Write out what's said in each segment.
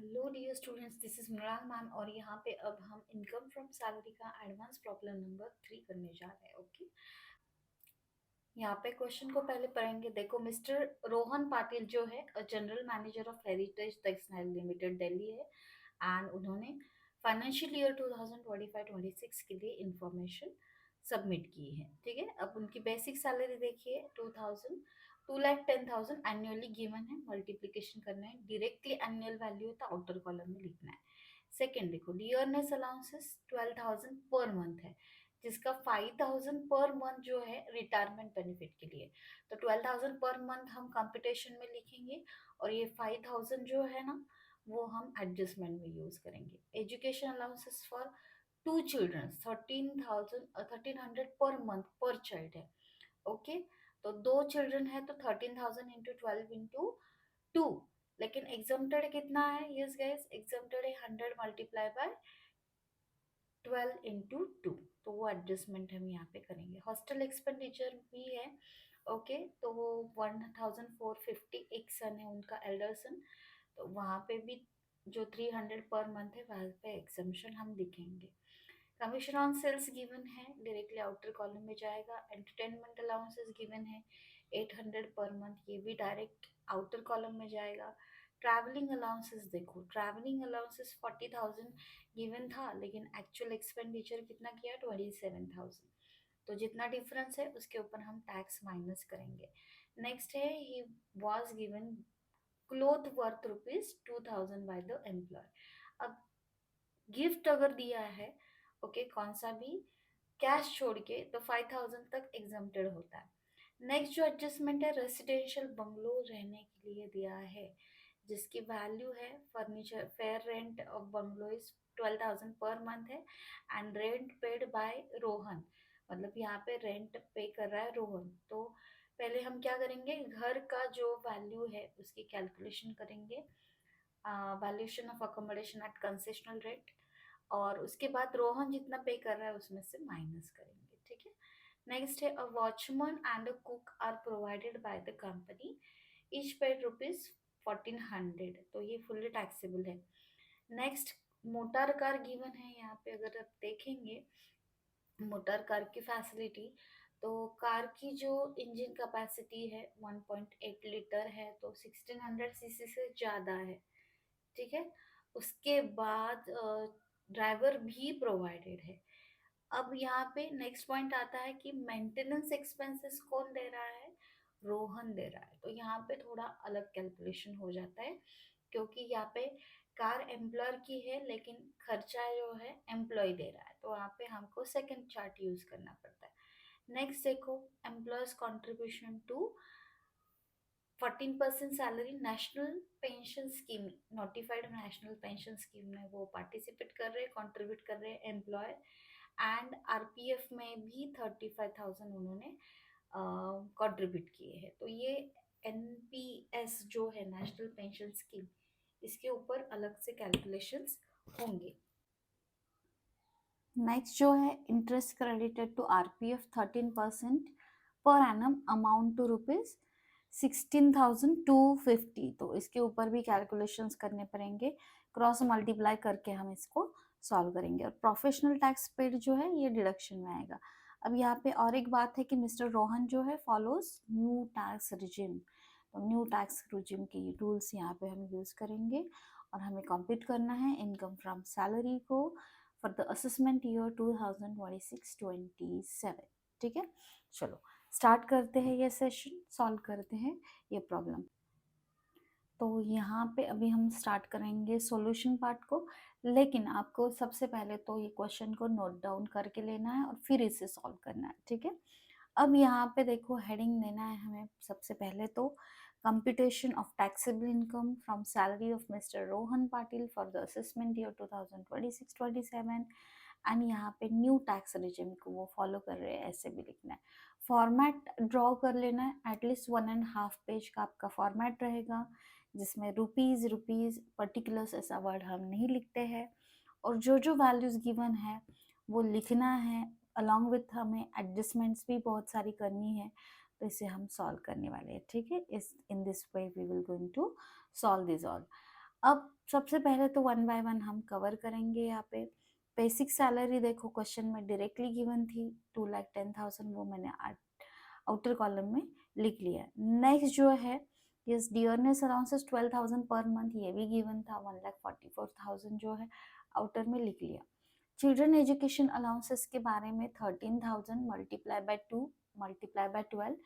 Hello dear students, this is Mrinal ma'am और यहाँ पे अब हम इनकम फ्रॉम सैलरी का एडवांस प्रॉब्लम नंबर 3 करने जा रहे हैं। ओके, यहाँ पे क्वेश्चन को पहले पढ़ेंगे। देखो, मिस्टर रोहन पाटिल जो है general manager of heritage textile limited Delhi है एंड उन्होंने फाइनेंशियल ईयर 2025-26 के लिए इंफॉर्मेशन सबमिट की है। ठीक है, अब उनकी बेसिक सैलरी देखिए 2,10,000 एनुअली गिवन है, मल्टीप्लीकेशन करना है, डायरेक्टली एनुअल वैल्यू है तो आउटर कॉलम में लिखना है। सेकेंड देखो, डियरनेस अलाउंसेस 12,000 पर मंथ है, जिसका 5,000 पर मंथ जो है रिटायरमेंट बेनिफिट के लिए। तो 12,000 पर मंथ हम कंप्यूटेशन में लिखेंगे और ये 5,000 जो है ना वो हम एडजस्टमेंट में यूज करेंगे। Education allowances for 2 children 13,100 per month पर चाइल्ड है। ओके, तो 2 चिल्ड्रन है तो 13,000 इंटू 12 इंटू 2। लेकिन एग्जाम्प्टेड कितना है? यस गाइस, एग्जाम्प्टेड है 100 मल्टीप्लाई बाय 12 इंटू 2। तो वो एडजस्टमेंट हम यहाँ पे करेंगे। हॉस्टल एक्सपेंडिचर भी है। ओके, तो वो 1,450, एक सन है उनका, एल्डर सन, तो वहाँ पे भी जो 300 पर मंथ है वहाँ पे एग्जाम्पशन हम लिखेंगे। कमीशन ऑन सेल्स गिवन है, डायरेक्टली आउटर कॉलम में जाएगा। एंटरटेनमेंट अलाउंसेस गिवन है 800 पर मंथ, ये भी डायरेक्ट आउटर कॉलम में जाएगा। ट्रैवलिंग अलाउंसेस देखो, ट्रैवलिंग अलाउंसेस 40,000 गिवन था लेकिन एक्चुअल एक्सपेंडिचर कितना किया? 27,000। तो जितना डिफरेंस है उसके ऊपर हम टैक्स माइनस करेंगे। नेक्स्ट है, he was given cloth worth ₹2,000 by the employee. अब गिफ्ट अगर दिया है, ओके, कौन सा भी कैश छोड़ के, तो 5,000 तक एग्जम्प्टेड होता है। नेक्स्ट जो एडजस्टमेंट है, रेसिडेंशियल बंगलो रहने के लिए दिया है, जिसकी वैल्यू है furniture fair rent of bungalow is 12,000 per month है and rent paid by Rohan, मतलब यहाँ पे रेंट पे कर रहा है रोहन। तो पहले हम क्या करेंगे, घर का जो वैल्यू है उसकी कैलकुलेशन करेंगे, valuation of accommodation at concessional rate, और उसके बाद रोहन जितना पे कर रहा है उसमें से माइनस करेंगे। ठीक है, नेक्स्ट है, a watchman and a cook are provided by the company, each paid ₹1,400, तो ये फुल्ली टैक्सेबल है। नेक्स्ट, मोटर कार गिवन है। यहाँ पे अगर आप देखेंगे मोटर कार की फैसिलिटी, तो कार की जो इंजन कैपेसिटी है 1.8 लीटर है, तो 1600 सीसी से ज़्यादा है। ठीक है, उसके बाद ड्राइवर भी प्रोवाइडेड है। अब यहाँ पे नेक्स्ट पॉइंट आता है कि मेंटेनेंस एक्सपेंसेस कौन दे रहा है? रोहन दे रहा है। तो यहाँ पे थोड़ा अलग कैलकुलेशन हो जाता है, क्योंकि यहाँ पे कार एम्प्लॉयर की है लेकिन खर्चा जो है एम्प्लॉय दे रहा है, तो वहाँ पे हमको सेकंड चार्ट यूज करना पड़ता है। नेक्स्ट देखो, employer's contribution to 14% salary national pension scheme, notified national pension scheme में वो पार्टिसिपेट कर रहे हैं, कंट्रीब्यूट कर रहे हैं एम्प्लॉय। एंड आरपीएफ में भी 35,000 उन्होंने कंट्रीब्यूट किए हैं। तो ये एनपीएस जो है नेशनल पेंशन स्कीम, इसके ऊपर अलग से कैलकुलेशंस होंगे। नेक्स्ट जो है, interest credited to RPF 13% per annum amount to ₹16,250, तो इसके ऊपर भी कैलकुलेशंस करने पड़ेंगे, क्रॉस मल्टीप्लाई करके हम इसको सॉल्व करेंगे। और प्रोफेशनल टैक्स पेड जो है ये डिडक्शन में आएगा। अब यहाँ पे और एक बात है कि मिस्टर रोहन जो है फॉलोज न्यू टैक्स रिजिम, तो न्यू टैक्स रिजिम के रूल्स यहाँ पे हम यूज करेंगे और हमें कंप्यूट करना है इनकम फ्रॉम सैलरी को फॉर द असेसमेंट ईयर 2026-27। ठीक है, चलो स्टार्ट करते हैं, ये सेशन सॉल्व करते हैं ये प्रॉब्लम। तो यहाँ पे अभी हम स्टार्ट करेंगे सॉल्यूशन पार्ट को, लेकिन आपको सबसे पहले तो ये क्वेश्चन को नोट डाउन करके लेना है और फिर इसे सॉल्व करना है। ठीक है, अब यहाँ पे देखो हेडिंग देना है हमें सबसे पहले तो computation of taxable income from salary of mister Rohan Patil for the assessment year 2026-27, and यहाँ पे न्यू टैक्स रिजिम को वो फॉलो कर रहे हैं, ऐसे भी लिखना है। फॉर्मेट ड्रॉ कर लेना है, एटलीस्ट 1.5 पेज का आपका फॉर्मेट रहेगा, जिसमें रुपीज़ रुपीज़ पर्टिकुलर्स ऐसा वर्ड हम नहीं लिखते हैं, और जो जो वैल्यूज़ गिवन है वो लिखना है, अलॉन्ग विथ हमें एडजस्टमेंट्स भी बहुत सारी करनी है, तो इसे हम सॉल्व करने वाले हैं। ठीक है, इस in this way we will going to solve this all. अब सबसे पहले तो वन बाय वन हम कवर करेंगे। यहाँ पे बेसिक सैलरी देखो क्वेश्चन में डायरेक्टली गिवन थी 2,10,000, वो मैंने आउटर कॉलम में लिख लिया। नेक्स्ट जो है yes dearness allowances 12,000 per month, ये भी गिवन था। 1,44,000 जो है आउटर में लिख लिया। चिल्ड्रन एजुकेशन अलाउंसेस के बारे में 13,000 मल्टीप्लाई बाय 2 मल्टीप्लाई बाय 12,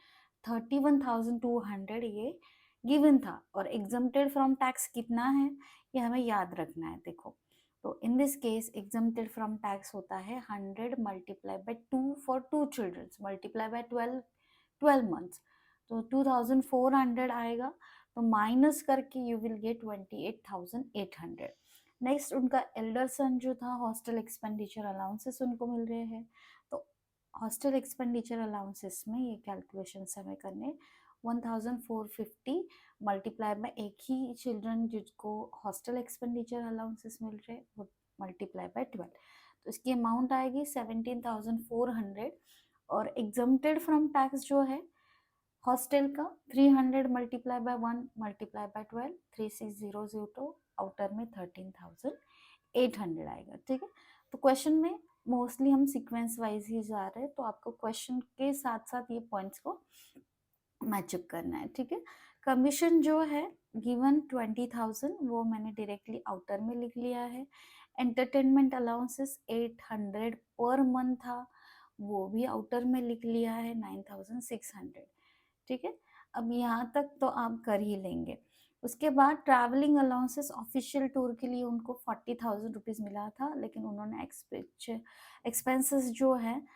31,200 ये गिवन था। और एग्जम्प्टेड फ्रॉम टैक्स कितना है ये हमें याद रखना है। देखो तो in this case exempted from tax होता है 100 multiply by 2 for 2 childrens multiply by 12 months, तो 2,400 आएगा। तो माइनस करके यू विल गेट 28,800। नेक्स्ट उनका एल्डर सन जो था हॉस्टल एक्सपेंडिचर अलाउंसेस उनको मिल रहे हैं। तो हॉस्टल एक्सपेंडिचर अलाउंसेस में ये कैलकुलेशन हमें करने 1,450 मल्टीप्लाई में एक ही चिल्ड्रन जिसको हॉस्टल एक्सपेंडिचर अलाउंसेस मिल रहे हैं वो मल्टीप्लाई बाय 12, तो इसकी अमाउंट आएगी 17,400। और एग्जम्प्टेड फ्रॉम टैक्स जो है हॉस्टल का 300 multiply by 1 multiply by 12, 36,002, outer में 13,800 आएगा। ठीक है, तो क्वेश्चन में मोस्टली हम सीक्वेंस वाइज ही जा रहे हैं, तो आपको क्वेश्चन के साथ साथ ये पॉइंट्स को मैचअप करना है। ठीक है, कमीशन जो है गिवन 20,000 वो मैंने डायरेक्टली आउटर में लिख लिया है। एंटरटेनमेंट अलाउंसेस 800 पर मंथ था, वो भी आउटर में लिख लिया है 9,600। ठीक है, अब यहाँ तक तो आप कर ही लेंगे। उसके बाद ट्रैवलिंग अलाउंसेस ऑफिशियल टूर के लिए उनको 40,000 रुपीज़ मिला था, लेकिन उन्होंने एक्सपेंसेस जो है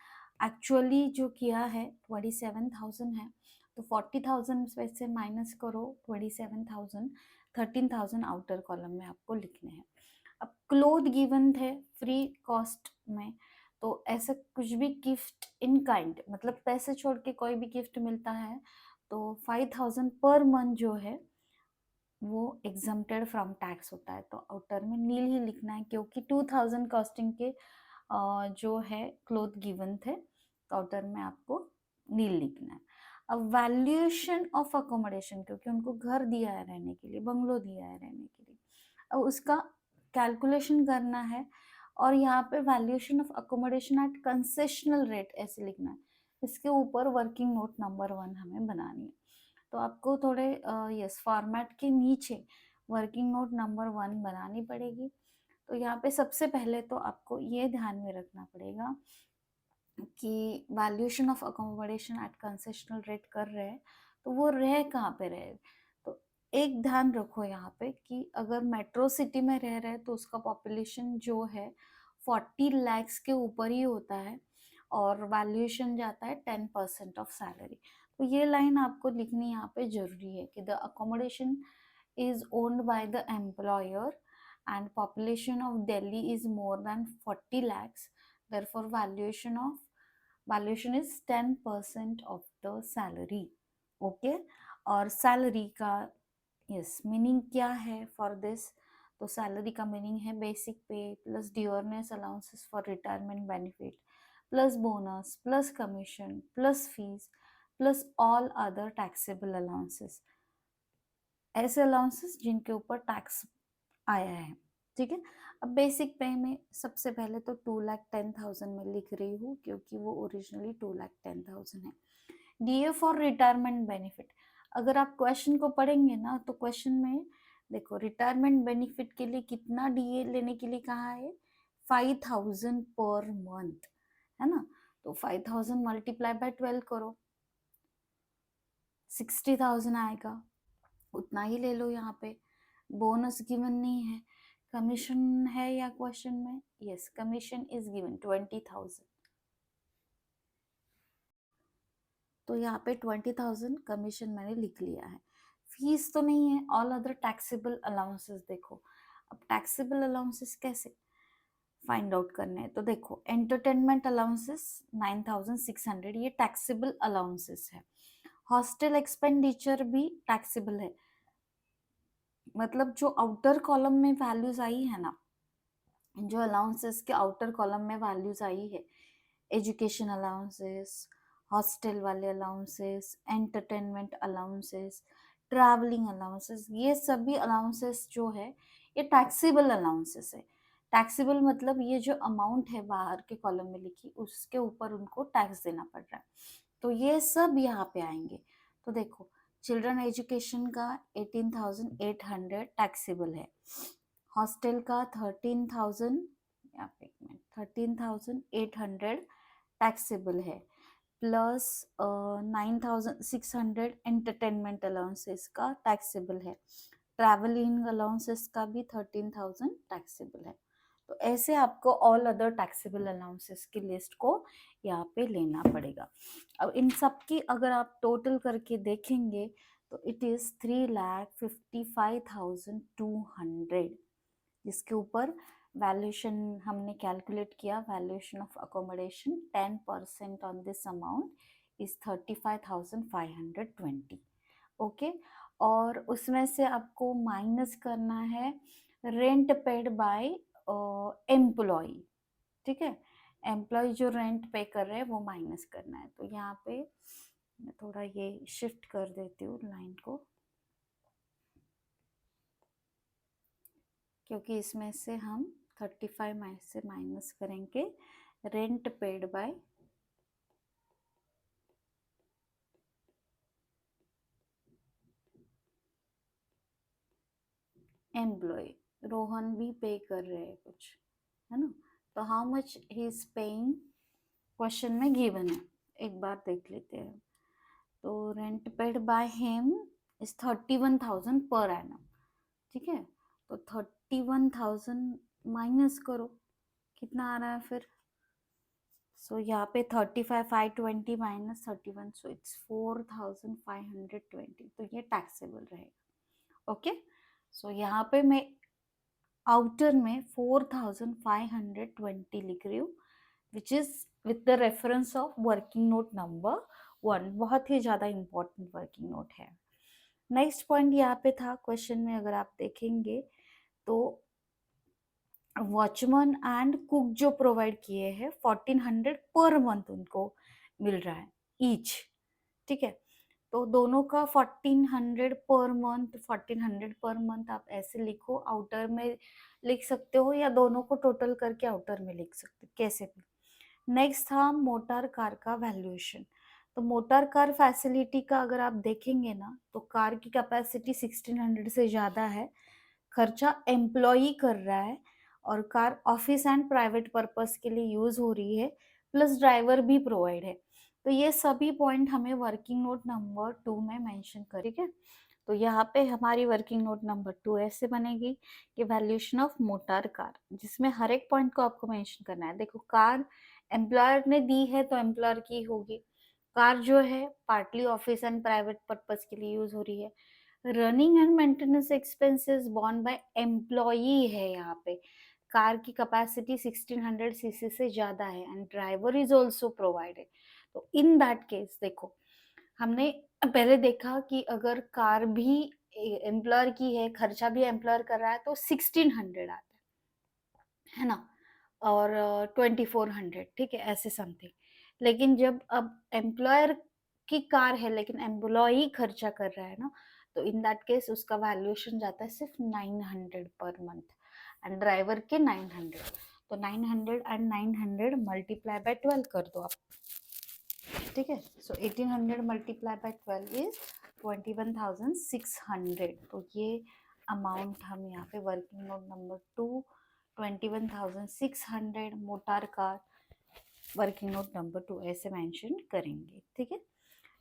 एक्चुअली जो किया है 27,000 है। तो 40,000 से माइनस करो 27,000, 13,000 आउटर कॉलम में आपको लिखने हैं। अब क्लोथ गिवन थे फ्री कॉस्ट में, तो ऐसा कुछ भी गिफ्ट इन काइंड मतलब पैसे छोड़ के कोई भी गिफ्ट मिलता है तो 5,000 पर मंथ जो है वो एग्जम्प्टेड फ्रॉम टैक्स होता है। तो आउटर में नील ही लिखना है क्योंकि 2,000 कॉस्टिंग के जो है क्लोथ गिवन थे, तो आउटर में आपको नील लिखना है। अब वैल्यूएशन ऑफ अकोमोडेशन, क्योंकि उनको घर दिया है रहने के लिए, बंगलो दिया है रहने के लिए, अब उसका कैलकुलेशन करना है। और यहाँ पे valuation of accommodation at concessional rate ऐसे लिखना है। इसके ऊपर वर्किंग नोट नंबर 1 हमें बनानी है। तो आपको थोड़े यस फॉर्मेट के नीचे वर्किंग नोट नंबर 1 बनानी पड़ेगी। तो यहाँ पे सबसे पहले तो आपको ये ध्यान में रखना पड़ेगा कि valuation of accommodation at concessional rate कर रहे हैं तो वो रह कहाँ पे रहे। तो एक ध्यान रखो यहाँ पे कि अगर मेट्रो सिटी में रह रहे हैं तो उसका पॉपुलेशन जो है 40 lakhs के ऊपर ही होता है और वैल्यूएशन जाता है 10% ऑफ सैलरी। तो ये लाइन आपको लिखनी यहाँ पे जरूरी है कि the accommodation is owned by the employer and population of Delhi is more than 40 lakhs, therefore valuation is 10% of the salary. Okay, और सैलरी का यस मीनिंग क्या है फॉर दिस, तो सैलरी का मीनिंग है बेसिक पे plus dearness allowances for retirement benefit plus bonus plus commission plus fees plus all other taxable allowances, ऐसे allowances जिनके ऊपर टैक्स आया है। ठीक है, अब बेसिक पे में सबसे पहले तो 2,10,000 में लिख रही हूँ क्योंकि वो ओरिजिनली 2,10,000 है। डीए फॉर रिटायरमेंट बेनिफिट, अगर आप क्वेश्चन को पढ़ेंगे ना तो क्वेश्चन में देखो रिटायरमेंट बेनिफिट के लिए कितना डीए लेने के लिए कहा है 5,000 पर मंथ, है ना। तो 5,000 मल्टीप्लाई बाय 12 करो 60,000 आएगा, उतना ही ले लो। यहाँ पे बोनस गिवन नहीं है, कमीशन है या क्वेश्चन में, यस कमीशन इज गिवन 20,000, तो यहाँ पे 20,000 कमीशन मैंने लिख लिया है। फीस तो नहीं है, ऑल अदर टैक्सेबल अलाउंसेस देखो। अब टैक्सेबल अलाउंसेस कैसे फाइंड आउट करने हैं, तो देखो एंटरटेनमेंट अलाउंसेस 9,600 ये टैक्सेबल अलाउंसेस है। हॉस्टल एक्सपेंडिचर भी टैक्सेबल है, मतलब जो आउटर कॉलम में वैल्यूज आई है ना, जो अलाउंसेस के आउटर कॉलम में वैल्यूज आई है, एजुकेशन अलाउंसेस, हॉस्टल वाले allowances, entertainment allowances, travelling allowances, ये सभी अलाउंसेस जो है ये टैक्सेबल अलाउंसेस है। टैक्सेबल मतलब ये जो अमाउंट है बाहर के कॉलम में लिखी उसके ऊपर उनको टैक्स देना पड़ रहा है, तो ये सब यहाँ पे आएंगे। तो देखो चिल्ड्रन एजुकेशन का 18,800 टैक्सेबल है, हॉस्टल का 13,000, यहाँ पे 13,800 टैक्सेबल है, प्लस 9,600 एंटरटेनमेंट अलाउंसेस का टैक्सेबल है, ट्रैवलिंग अलाउंसेस का भी 13,000 टैक्सेबल है। तो ऐसे आपको ऑल अदर टैक्सेबल अलाउंसेस की लिस्ट को यहाँ पे लेना पड़ेगा। अब इन सब की अगर आप टोटल करके देखेंगे तो इट इज 3,55,200, जिसके ऊपर वैल्यूएशन हमने कैलकुलेट किया, valuation of accommodation 10% on this amount is 35,520। Okay, और उसमें से आपको माइनस करना है रेंट पेड बाय एम्प्लॉय, ठीक है, एम्प्लॉय जो रेंट पे कर रहे हैं वो माइनस करना है। तो यहाँ पे मैं थोड़ा ये शिफ्ट कर देती हूँ लाइन को, क्योंकि इसमें से हम 35 से माइनस करेंगे rent paid by employee. Rohan भी पे कर रहे हैं कुछ, है ना, तो how much he is paying question में गिवन है, एक बार देख लेते हैं। तो rent paid by him is 31,000 per annum, ठीक है, तो 31,000 माइनस करो, कितना आ रहा है फिर, सो यहाँ पे 35,520 माइनस 31, सो इट्स 4,520, तो ये टैक्सेबल रहेगा। ओके, सो यहाँ पे मैं आउटर में 4,520 लिख रही हूँ, which is with the reference of working note number 1, बहुत ही ज्यादा इंपॉर्टेंट वर्किंग नोट है। नेक्स्ट पॉइंट यहाँ पे था क्वेश्चन में, अगर आप देखेंगे तो वॉचमैन एंड कुक जो प्रोवाइड किए हैं 1,400 पर मंथ उनको मिल रहा है ईच, ठीक है, तो दोनों का 1,400 पर मंथ, 1,400 पर मंथ आप ऐसे लिखो, आउटर में लिख सकते हो या दोनों को टोटल करके आउटर में लिख सकते हो, कैसे भी। नेक्स्ट था मोटर कार का वैल्यूएशन। तो मोटर कार फैसिलिटी का अगर आप देखेंगे ना तो कार की कैपेसिटी 1,600 से ज़्यादा है, खर्चा एम्प्लॉई कर रहा है, और car office and private purpose के लिए यूज हो रही है, प्लस ड्राइवर भी प्रोवाइड है। तो ये सभी पॉइंट हमें वर्किंग नोट नंबर 2 में मेंशन कर, ठीक है। तो यहाँ पे हमारी वर्किंग नोट नंबर 2 ऐसे बनेगी कि वैल्यूएशन ऑफ मोटर कार, जिसमें हर एक पॉइंट को आपको मेंशन करना है। देखो कार एम्प्लॉयर ने दी है तो एम्प्लॉयर की होगी, कार जो है partly office and private purpose के लिए यूज हो रही है, running and maintenance expenses borne by employee है, यहाँ पे कार की कैपेसिटी 1,600 सीसी से ज्यादा है and driver is also provided. तो इन दैट केस देखो हमने पहले देखा कि अगर कार भी एम्प्लॉयर की है, खर्चा भी एम्प्लॉयर कर रहा है, तो 1,600 आता है ना, और 2,400, ठीक है, ऐसे समथिंग। लेकिन जब अब एम्प्लॉयर की कार है लेकिन एम्प्लॉय खर्चा कर रहा है ना, तो इन दैट केस उसका वैल्यूएशन जाता है सिर्फ 900 पर मंथ एंड ड्राइवर के 900। तो 900 एंड 900 मल्टीप्लाई बाय 12 कर दो आप, ठीक है, सो 1,800 मल्टीप्लाई बाय 12 इज 21,600। तो ये अमाउंट हम यहाँ पे working note number 2 21,600 motor car working note number 2 ऐसे मेंशन करेंगे, ठीक है।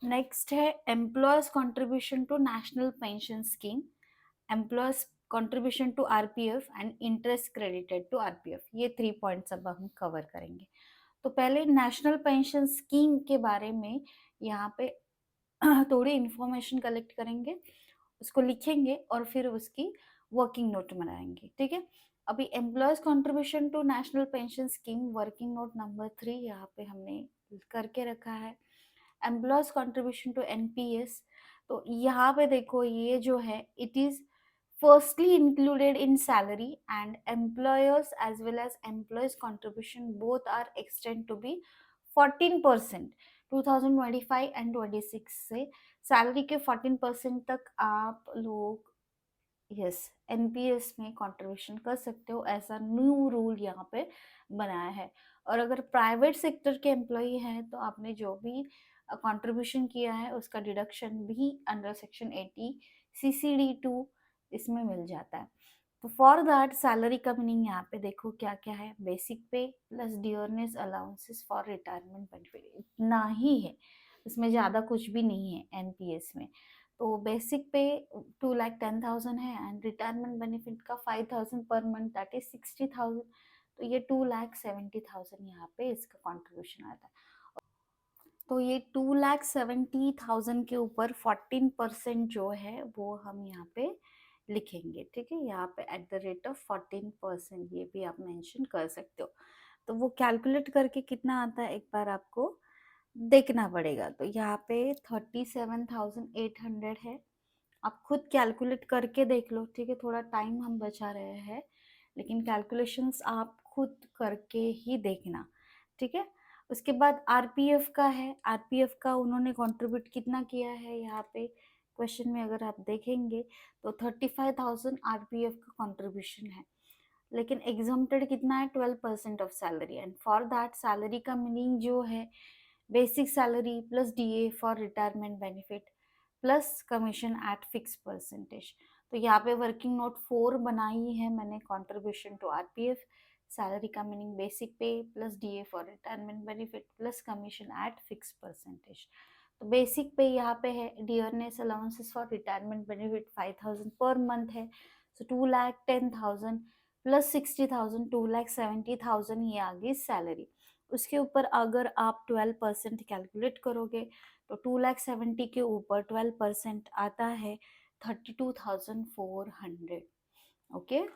नेक्स्ट है employee's contribution to national pension scheme, employee's contribution to RPF and interest credited to RPF, ये 3 पॉइंट्स अब हम कवर करेंगे। तो पहले नेशनल पेंशन स्कीम के बारे में यहाँ पे थोड़ी इंफॉर्मेशन कलेक्ट करेंगे, उसको लिखेंगे और फिर उसकी वर्किंग नोट बनाएंगे, ठीक है। अभी employee's contribution to national pension scheme working note number 3 यहाँ पे हमने करके रखा है। एम्प्लॉयज कंट्रीब्यूशन टू एनपीएस, तो यहाँ पे देखो ये जो है it is firstly included in salary, and employers as well as employees contribution both are extended to be 14% 2025 and 26 से सैलरी के 14% तक आप लोग यस एनपीएस में कंट्रीब्यूशन कर सकते हो, ऐसा न्यू रूल यहाँ पे बनाया है। और अगर प्राइवेट सेक्टर के एम्प्लॉई हैं तो आपने जो भी कंट्रीब्यूशन किया है उसका डिडक्शन भी अंडर सेक्शन 80 CCD2 इसमें मिल जाता है। तो फॉर दैट सैलरी का मीनिंग यहाँ पे देखो क्या क्या है, बेसिक पे plus dearness allowances for retirement benefit, इतना ही है, इसमें ज़्यादा कुछ भी नहीं है एनपीएस में। तो बेसिक पे 2,10,000 है एंड रिटायरमेंट बेनिफिट का 5,000 पर मंथ, दैट इज 60,000। तो ये 2,70,000 यहाँ पे इसका कंट्रीब्यूशन आता है। तो ये 2,70,000 के ऊपर 14% जो है वो हम यहाँ पे लिखेंगे, ठीक है, यहाँ पे एट द रेट ऑफ 14%, ये भी आप मेंशन कर सकते हो। तो वो कैलकुलेट करके कितना आता है एक बार आपको देखना पड़ेगा। तो यहाँ पे 37,800 है, आप खुद कैलकुलेट करके देख लो, ठीक है, थोड़ा टाइम हम बचा रहे हैं लेकिन कैलकुलेशंस आप खुद करके ही देखना, ठीक है। उसके बाद आरपीएफ का है, आरपीएफ का उन्होंने कंट्रीब्यूट कितना किया है यहाँ पे क्वेश्चन में अगर आप देखेंगे तो 35,000 आरपीएफ का कंट्रीब्यूशन है, लेकिन एग्जम्प्टेड कितना है 12% of salary, and for that salary का मीनिंग जो है basic salary plus DA for retirement benefit plus commission at fix percentage. तो यहाँ पे वर्किंग नोट 4 बनाई है मैंने, कंट्रीब्यूशन टू आरपीएफ, सैलरी का मीनिंग बेसिक पे plus DA for retirement benefit plus commission at fix percentage. तो बेसिक पे यहाँ पे है dearness allowances for retirement benefit 5,000 पर मंथ है, सो 2,10,000 प्लस 60,000 2,70,000 ये आ गई सैलरी। उसके ऊपर अगर आप 12% कैलकुलेट करोगे तो 2,70,000 के ऊपर 12% आता है 32,400। ओके,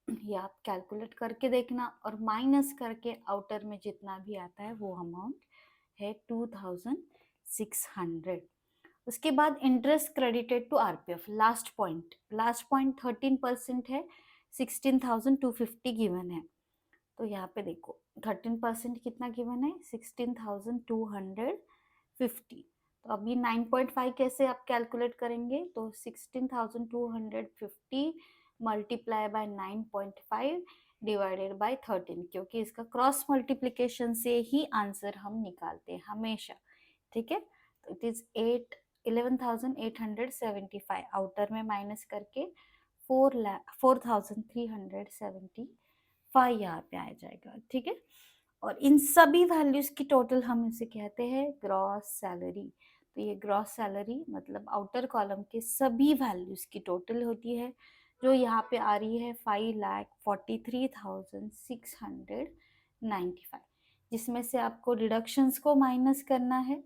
ये आप कैलकुलेट करके देखना और माइनस करके आउटर में जितना भी आता है वो अमाउंट है 2,600। उसके बाद interest credited to RPF, last point 13% है, 16,250 गिवन है। तो यहाँ पे देखो 13% कितना गिवन है 16,250। तो अभी 9.5 कैसे आप कैलकुलेट करेंगे, तो 16,250 मल्टीप्लाई बाय 9.5 डिवाइडेड बाय 13, क्योंकि इसका क्रॉस मल्टीप्लीकेशन से ही आंसर हम निकालते हैं हमेशा, ठीक है। तो इट इज 11,875 आउटर में माइनस करके 4,375 यहाँ पे आ जाएगा, ठीक है। और इन सभी वैल्यूज की टोटल हम इसे कहते हैं ग्रॉस सैलरी। तो ये ग्रॉस सैलरी मतलब आउटर कॉलम के सभी वैल्यूज की टोटल होती है, जो यहाँ पे आ रही है 5,43,695, जिसमें से आपको डिडक्शंस को माइनस करना है।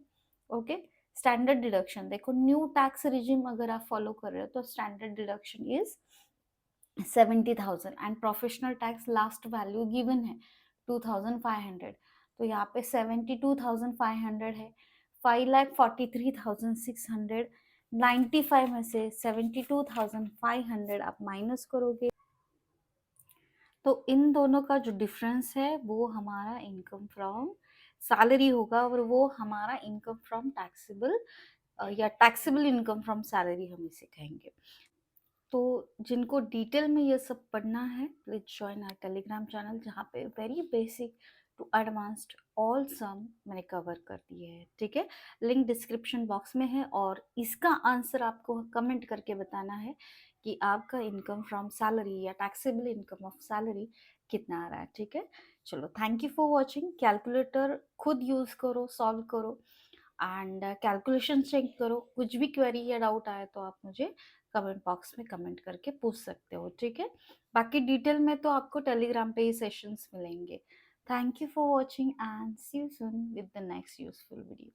ओके, स्टैंडर्ड डिडक्शन देखो, न्यू टैक्स रिजिम अगर आप फॉलो कर रहे हो तो standard deduction is 70,000 and professional tax last value given है 2,500। तो यहाँ पे 72,500 है, 5,43,695 में से 72,500 आप माइनस करोगे तो इन दोनों का जो डिफरेंस है वो हमारा इनकम फ्रॉम सैलरी होगा, और वो हमारा इनकम फ्रॉम टैक्सेबल या टैक्सेबल इनकम फ्रॉम सैलरी हम इसे कहेंगे। तो जिनको डिटेल में ये सब पढ़ना है please join our Telegram channel, जहाँ पे very basic to advanced all some मैंने कवर कर दिए हैं, ठीक है। लिंक डिस्क्रिप्शन बॉक्स में है और इसका आंसर आपको कमेंट करके बताना है कि आपका इनकम फ्रॉम सैलरी या टैक्सेबल इनकम ऑफ सैलरी कितना आ रहा है, ठीक है। चलो, thank you for watching. Calculator खुद यूज़ करो, सॉल्व करो एंड कैलकुलेशन चेक करो। कुछ भी क्वेरी या डाउट आए तो आप मुझे कमेंट बॉक्स में कमेंट करके पूछ सकते हो, ठीक है। बाकी डिटेल में तो आपको टेलीग्राम पे ही सेशंस मिलेंगे। Thank you for watching and see you soon with the next useful video.